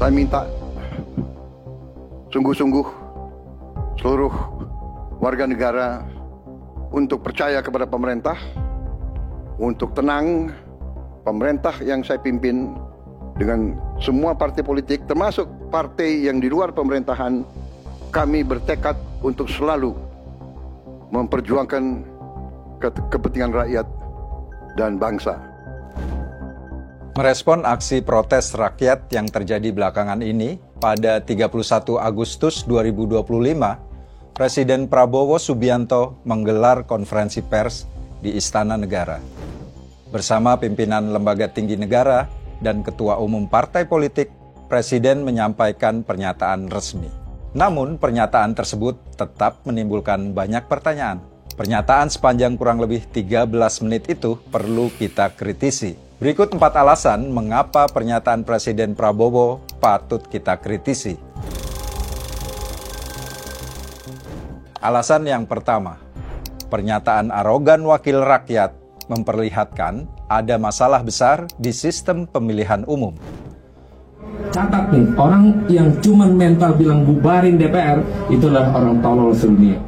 Saya minta sungguh-sungguh seluruh warga negara untuk percaya kepada pemerintah, untuk tenang. Pemerintah yang saya pimpin dengan semua partai politik, termasuk partai yang di luar pemerintahan, kami bertekad untuk selalu memperjuangkan kepentingan rakyat dan bangsa. Merespon aksi protes rakyat yang terjadi belakangan ini, pada 31 Agustus 2025, Presiden Prabowo Subianto menggelar konferensi pers di Istana Negara. Bersama pimpinan lembaga tinggi negara dan ketua umum partai politik, Presiden menyampaikan pernyataan resmi. Namun, pernyataan tersebut tetap menimbulkan banyak pertanyaan. Pernyataan sepanjang kurang lebih 13 menit itu perlu kita kritisi. Berikut 4 alasan mengapa pernyataan Presiden Prabowo patut kita kritisi. Alasan yang pertama, pernyataan arogan wakil rakyat memperlihatkan ada masalah besar di sistem pemilihan umum. Catat nih, orang yang cuma mental bilang bubarin DPR, itulah orang tolol sedunia.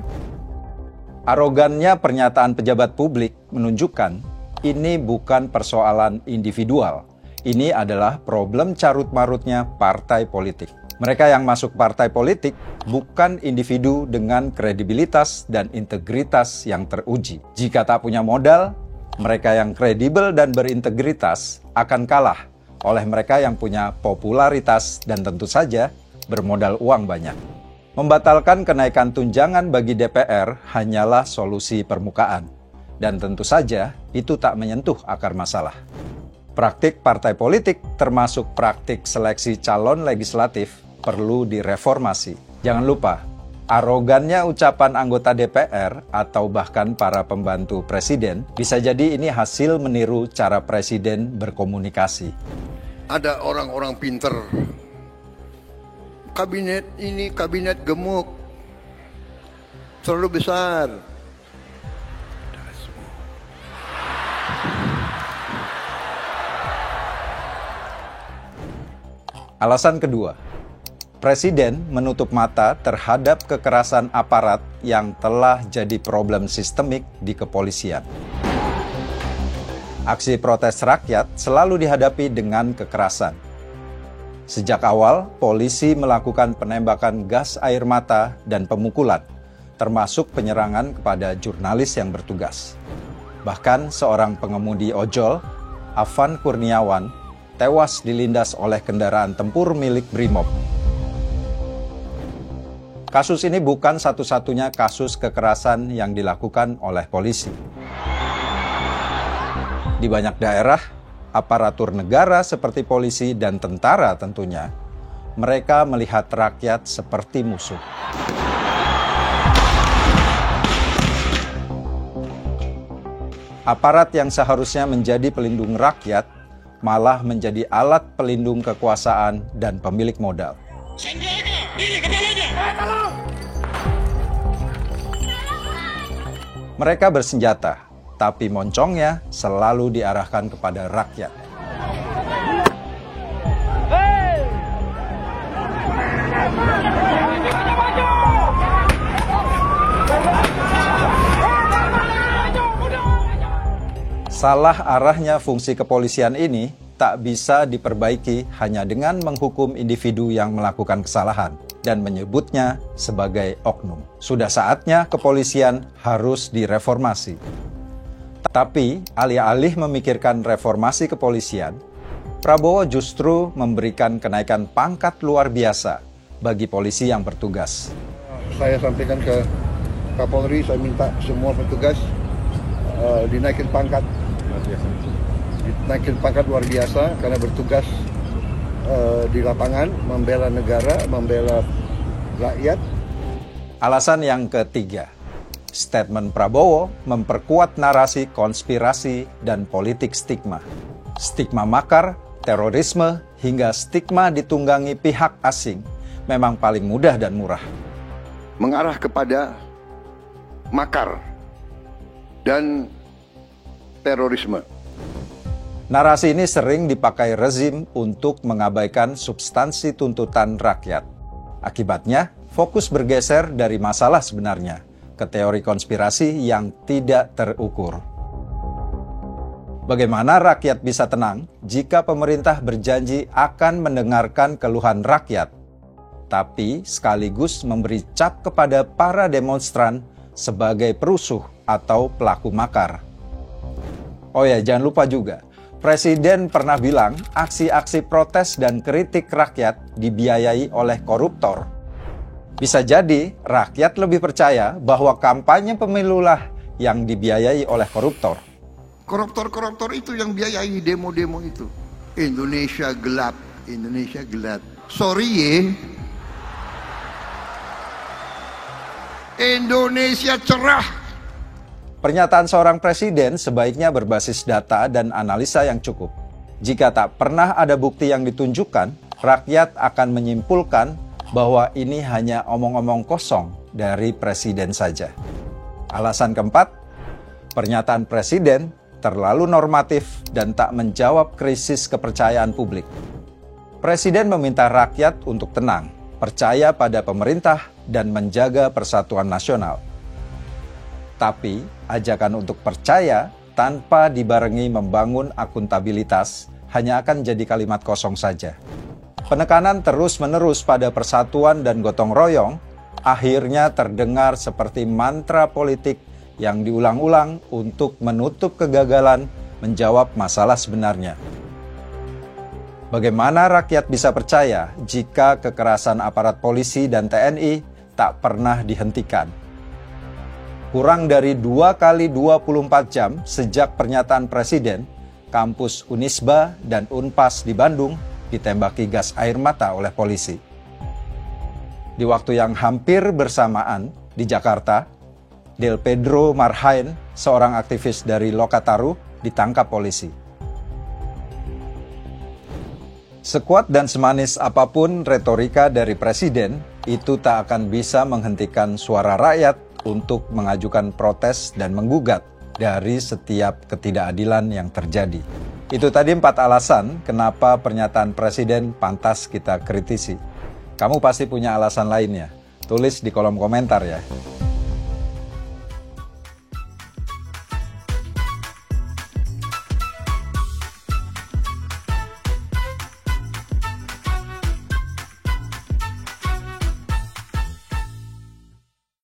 Arogannya pernyataan pejabat publik menunjukkan ini bukan persoalan individual. Ini adalah problem carut-marutnya partai politik. Mereka yang masuk partai politik bukan individu dengan kredibilitas dan integritas yang teruji. Jika tak punya modal, mereka yang kredibel dan berintegritas akan kalah oleh mereka yang punya popularitas dan tentu saja bermodal uang banyak. Membatalkan kenaikan tunjangan bagi DPR hanyalah solusi permukaan. Dan tentu saja itu tak menyentuh akar masalah. Praktik partai politik termasuk praktik seleksi calon legislatif perlu direformasi. Jangan lupa, arogannya ucapan anggota DPR atau bahkan para pembantu presiden bisa jadi ini hasil meniru cara presiden berkomunikasi. Ada orang-orang pinter. Kabinet ini kabinet gemuk, terlalu besar. Alasan kedua, Presiden menutup mata terhadap kekerasan aparat yang telah jadi problem sistemik di kepolisian. Aksi protes rakyat selalu dihadapi dengan kekerasan. Sejak awal, polisi melakukan penembakan gas air mata dan pemukulan, termasuk penyerangan kepada jurnalis yang bertugas. Bahkan seorang pengemudi ojol, Afan Kurniawan, tewas dilindas oleh kendaraan tempur milik Brimob. Kasus ini bukan satu-satunya kasus kekerasan yang dilakukan oleh polisi. Di banyak daerah, aparatur negara seperti polisi dan tentara tentunya, mereka melihat rakyat seperti musuh. Aparat yang seharusnya menjadi pelindung rakyat malah menjadi alat pelindung kekuasaan dan pemilik modal. Mereka bersenjata, tapi moncongnya selalu diarahkan kepada rakyat. Salah arahnya fungsi kepolisian ini tak bisa diperbaiki hanya dengan menghukum individu yang melakukan kesalahan dan menyebutnya sebagai oknum. Sudah saatnya kepolisian harus direformasi. Tapi alih-alih memikirkan reformasi kepolisian, Prabowo justru memberikan kenaikan pangkat luar biasa bagi polisi yang bertugas. Saya sampaikan ke Kapolri, saya minta semua petugas dinaikin pangkat. Dinaikin pangkat luar biasa karena bertugas di lapangan, membela negara, membela rakyat. Alasan yang ketiga, statement Prabowo memperkuat narasi konspirasi dan politik stigma. Stigma makar, terorisme, hingga stigma ditunggangi pihak asing memang paling mudah dan murah. Mengarah kepada makar dan terorisme. Narasi ini sering dipakai rezim untuk mengabaikan substansi tuntutan rakyat. Akibatnya, fokus bergeser dari masalah sebenarnya ke teori konspirasi yang tidak terukur. Bagaimana rakyat bisa tenang jika pemerintah berjanji akan mendengarkan keluhan rakyat, tapi sekaligus memberi cap kepada para demonstran sebagai perusuh atau pelaku makar? Oh ya, jangan lupa juga, Presiden pernah bilang aksi-aksi protes dan kritik rakyat dibiayai oleh koruptor. Bisa jadi rakyat lebih percaya bahwa kampanye pemilulah yang dibiayai oleh koruptor. Koruptor-koruptor itu yang biayai demo-demo itu. Indonesia gelap, Indonesia gelap. Sorry ye, Indonesia cerah. Pernyataan seorang presiden sebaiknya berbasis data dan analisa yang cukup. Jika tak pernah ada bukti yang ditunjukkan, rakyat akan menyimpulkan bahwa ini hanya omong-omong kosong dari presiden saja. Alasan keempat, pernyataan presiden terlalu normatif dan tak menjawab krisis kepercayaan publik. Presiden meminta rakyat untuk tenang, percaya pada pemerintah, dan menjaga persatuan nasional. Tapi, ajakan untuk percaya tanpa dibarengi membangun akuntabilitas hanya akan jadi kalimat kosong saja. Penekanan terus-menerus pada persatuan dan gotong royong akhirnya terdengar seperti mantra politik yang diulang-ulang untuk menutup kegagalan menjawab masalah sebenarnya. Bagaimana rakyat bisa percaya jika kekerasan aparat polisi dan TNI tak pernah dihentikan? Kurang dari 2 kali 24 jam sejak pernyataan Presiden, kampus Unisba dan Unpas di Bandung ditembaki gas air mata oleh polisi. Di waktu yang hampir bersamaan di Jakarta, Del Pedro Marhain, seorang aktivis dari Lokataru, ditangkap polisi. Sekuat dan semanis apapun retorika dari Presiden, itu tak akan bisa menghentikan suara rakyat untuk mengajukan protes dan menggugat dari setiap ketidakadilan yang terjadi. Itu tadi 4 alasan kenapa pernyataan Presiden pantas kita kritisi. Kamu pasti punya alasan lainnya. Tulis di kolom komentar ya.